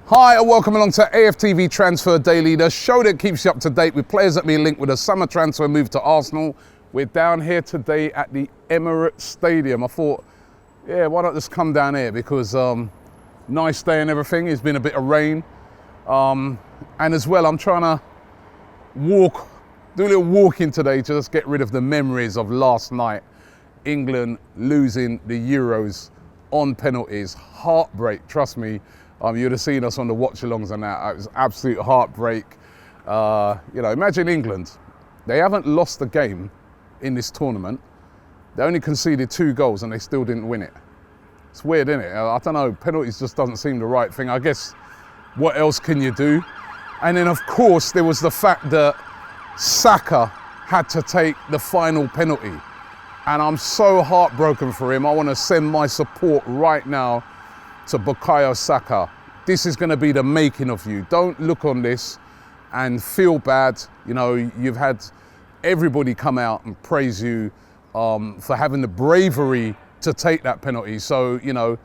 Hi and welcome along to AFTV Transfer Daily, the show that keeps you up to date with players that be linked with a summer transfer move to Arsenal. We're down here today at the Emirates Stadium. I thought, yeah, why not just come down here because nice day and everything. It's been a bit of rain. And as well, I'm trying to do a little walking today to just get rid of the memories of last night. England losing the Euros on penalties. Heartbreak, trust me. You'd have seen us on the watch-alongs and that. It was absolute heartbreak. Imagine England. They haven't lost a game in this tournament. They only conceded 2 goals and they still didn't win it. It's weird, isn't it? I don't know, penalties just doesn't seem the right thing. I guess, what else can you do? And then, of course, there was the fact that Saka had to take the final penalty. And I'm so heartbroken for him. I want to send my support right now to Bukayo Saka. This is going to be the making of you. Don't look on this and feel bad. You know, you've had everybody come out and praise you for having the bravery to take that penalty. So, you know,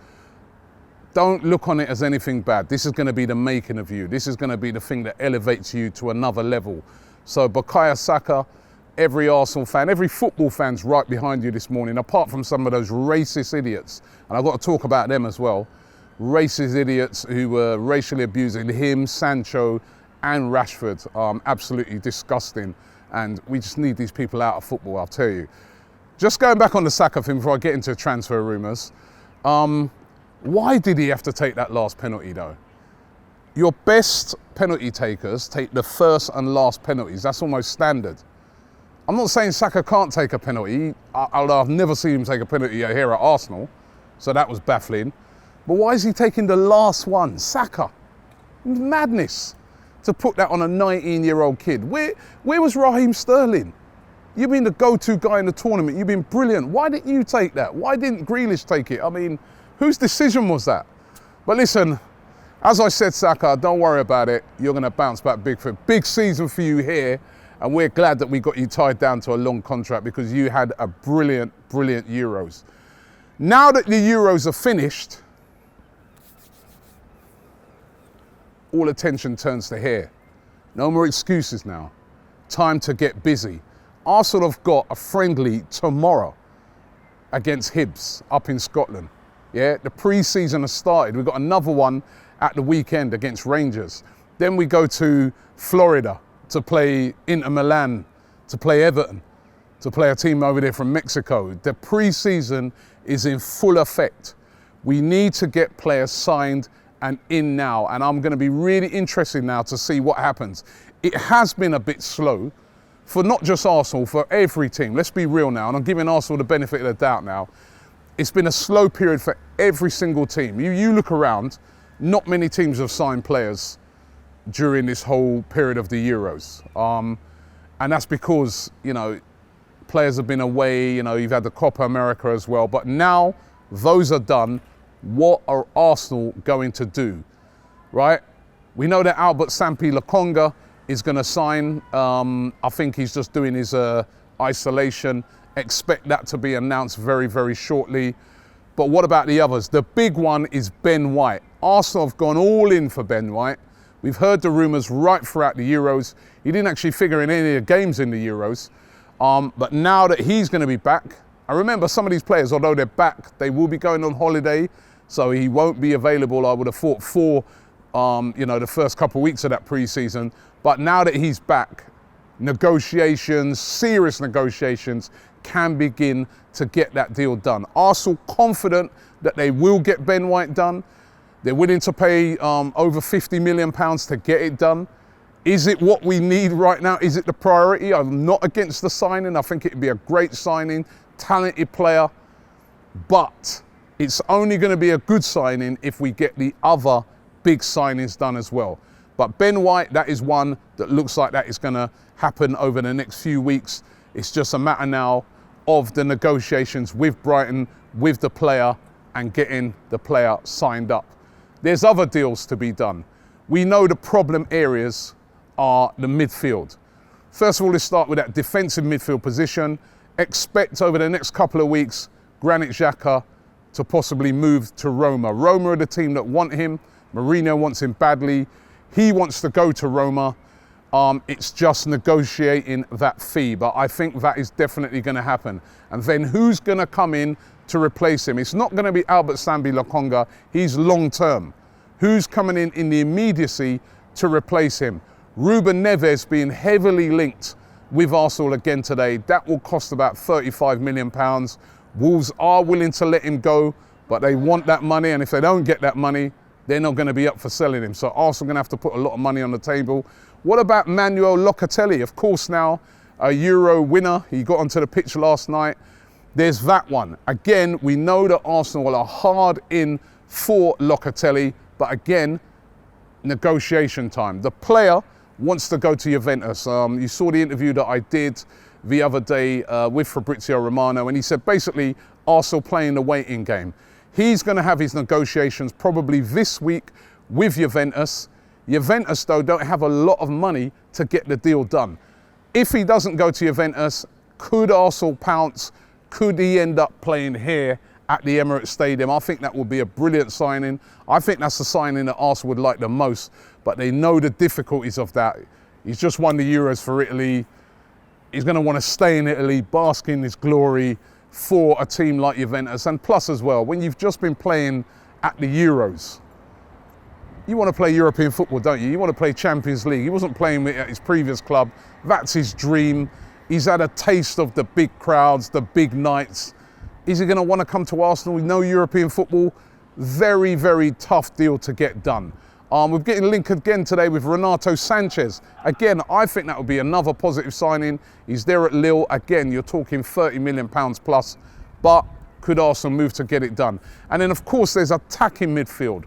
don't look on it as anything bad. This is going to be the making of you. This is going to be the thing that elevates you to another level. So Bukayo Saka, every Arsenal fan, every football fan's right behind you this morning, apart from some of those racist idiots. And I've got to talk about them as well. Racist idiots who were racially abusing him, Sancho and Rashford. Absolutely disgusting. And we just need these people out of football, I'll tell you. Just going back on the Saka thing before I get into transfer rumours. Why did he have to take that last penalty though? Your best penalty takers take the first and last penalties. That's almost standard. I'm not saying Saka can't take a penalty, although I've never seen him take a penalty here at Arsenal. So that was baffling. But why is he taking the last one? Saka. Madness to put that on a 19-year-old kid. Where was Raheem Sterling? You've been the go-to guy in the tournament. You've been brilliant. Why didn't you take that? Why didn't Grealish take it? I mean, whose decision was that? But listen, as I said, Saka, don't worry about it. You're going to bounce back big. For a big season for you here. And we're glad that we got you tied down to a long contract because you had a brilliant, brilliant Euros. Now that the Euros are finished, all attention turns to here. No more excuses now. Time to get busy. Arsenal have got a friendly tomorrow against Hibs up in Scotland. Yeah, the pre-season has started. We've got another one at the weekend against Rangers. Then we go to Florida to play Inter Milan, to play Everton, to play a team over there from Mexico. The pre-season is in full effect. We need to get players signed and in now, and I'm going to be really interested now to see what happens. It has been a bit slow for not just Arsenal, for every team. Let's be real now, and I'm giving Arsenal the benefit of the doubt now. It's been a slow period for every single team. You look around, not many teams have signed players during this whole period of the Euros. And that's because, you know, players have been away, you know, you've had the Copa America as well, but now those are done. What are Arsenal going to do, right? We know that Albert Sampi Lokonga is going to sign. I think he's just doing his isolation. Expect that to be announced very, very shortly. But what about the others? The big one is Ben White. Arsenal have gone all in for Ben White. We've heard the rumours right throughout the Euros. He didn't actually figure in any of the games in the Euros. But now that he's going to be back, I remember some of these players, although they're back, they will be going on holiday. So he won't be available, I would have thought, for the first couple of weeks of that pre-season. But now that he's back, negotiations, serious negotiations, can begin to get that deal done. Arsenal confident that they will get Ben White done. They're willing to pay over £50 million to get it done. Is it what we need right now? Is it the priority? I'm not against the signing. I think it'd be a great signing, talented player. But it's only going to be a good signing if we get the other big signings done as well. But Ben White, that is one that looks like that is going to happen over the next few weeks. It's just a matter now of the negotiations with Brighton, with the player, and getting the player signed up. There's other deals to be done. We know the problem areas are the midfield. First of all, let's start with that defensive midfield position. Expect over the next couple of weeks, Granit Xhaka to possibly move to Roma. Roma are the team that want him. Mourinho wants him badly. He wants to go to Roma. It's just negotiating that fee, but I think that is definitely going to happen. And then who's going to come in to replace him? It's not going to be Albert Sambi Lokonga. He's long term. Who's coming in the immediacy to replace him? Ruben Neves being heavily linked with Arsenal again today. That will cost about £35 million. Wolves are willing to let him go, but they want that money, and if they don't get that money, they're not going to be up for selling him. So Arsenal are going to have to put a lot of money on the table. What about Manuel Locatelli? Of course now, a Euro winner. He got onto the pitch last night. There's that one. Again, we know that Arsenal are hard in for Locatelli, but again, negotiation time. The player wants to go to Juventus. You saw the interview that I did the other day with Fabrizio Romano, and he said basically Arsenal playing the waiting game. He's going to have his negotiations probably this week with Juventus. Juventus, though, don't have a lot of money to get the deal done. If he doesn't go to Juventus, could Arsenal pounce? Could he end up playing here at the Emirates Stadium? I think that would be a brilliant signing. I think that's the signing that Arsenal would like the most, but they know the difficulties of that. He's just won the Euros for Italy. He's going to want to stay in Italy, bask in his glory for a team like Juventus. And plus as well, when you've just been playing at the Euros, you want to play European football, don't you? You want to play Champions League. He wasn't playing at his previous club. That's his dream. He's had a taste of the big crowds, the big nights. Is he going to want to come to Arsenal with no European football? Very, very tough deal to get done. We're getting linked again today with Renato Sanchez. Again, I think that would be another positive signing. He's there at Lille. Again, you're talking £30 million plus, but could Arsenal move to get it done? And then, of course, there's attacking midfield.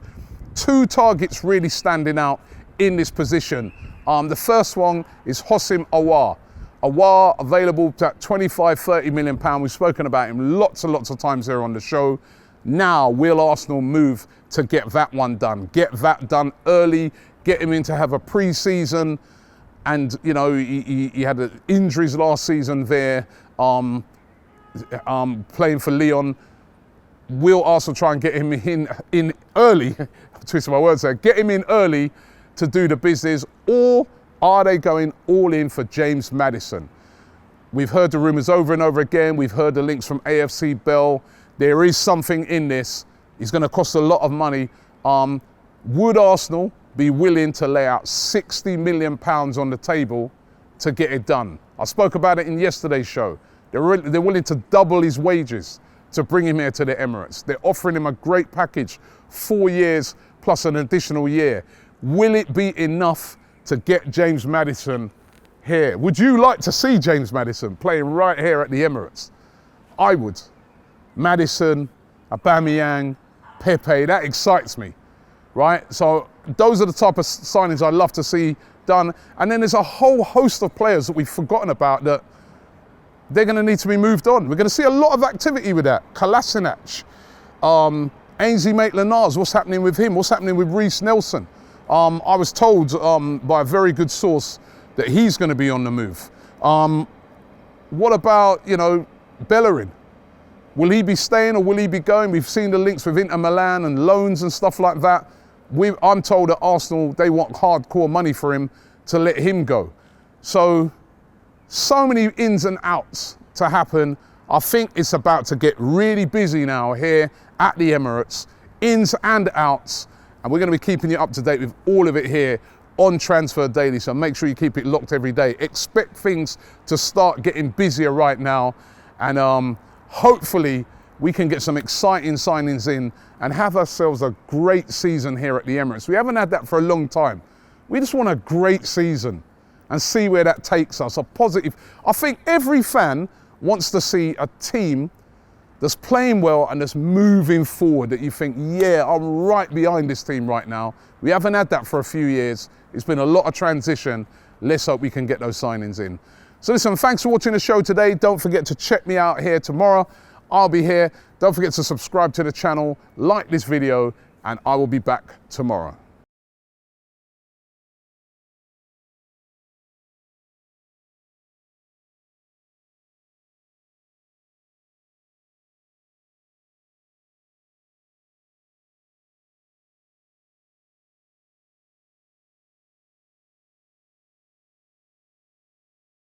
Two targets really standing out in this position. The first one is Houssem Aouar. Aouar available at £25–30 million. We've spoken about him lots and lots of times here on the show. Now, will Arsenal move to get that one done? Get that done early, get him in to have a pre-season. And, you know, he had injuries last season there, playing for Lyon. Will Arsenal try and get him in early, twist my words there, get him in early to do the business, or are they going all in for James Maddison? We've heard the rumours over and over again. We've heard the links from AFC Bell. There is something in this. It's going to cost a lot of money. Would Arsenal be willing to lay out £60 million on the table to get it done? I spoke about it in yesterday's show. They're willing to double his wages to bring him here to the Emirates. They're offering him a great package, 4 years plus an additional year. Will it be enough to get James Maddison here? Would you like to see James Maddison playing right here at the Emirates? I would. Maddison, Aubameyang, Pepe, that excites me, right? So those are the type of signings I'd love to see done. And then there's a whole host of players that we've forgotten about that they're going to need to be moved on. We're going to see a lot of activity with that. Kolasinac, Ainsley Maitland-Niles, what's happening with him? What's happening with Reece Nelson? I was told by a very good source that he's going to be on the move. What about, you know, Bellerin? Will he be staying or will he be going? We've seen the links with Inter Milan and loans and stuff like that. I'm told that Arsenal, they want hardcore money for him to let him go. So many ins and outs to happen. I think it's about to get really busy now here at the Emirates, ins and outs. And we're going to be keeping you up to date with all of it here on Transfer Daily. So make sure you keep it locked every day. Expect things to start getting busier right now. And hopefully we can get some exciting signings in and have ourselves a great season here at the Emirates. We haven't had that for a long time. We just want a great season and see where that takes us. A positive. I think every fan wants to see a team that's playing well and that's moving forward, that you think, yeah, I'm right behind this team right now. We haven't had that for a few years. It's been a lot of transition. Let's hope we can get those signings in. So listen, thanks for watching the show today. Don't forget to check me out here tomorrow. I'll be here. Don't forget to subscribe to the channel, like this video, and I will be back tomorrow.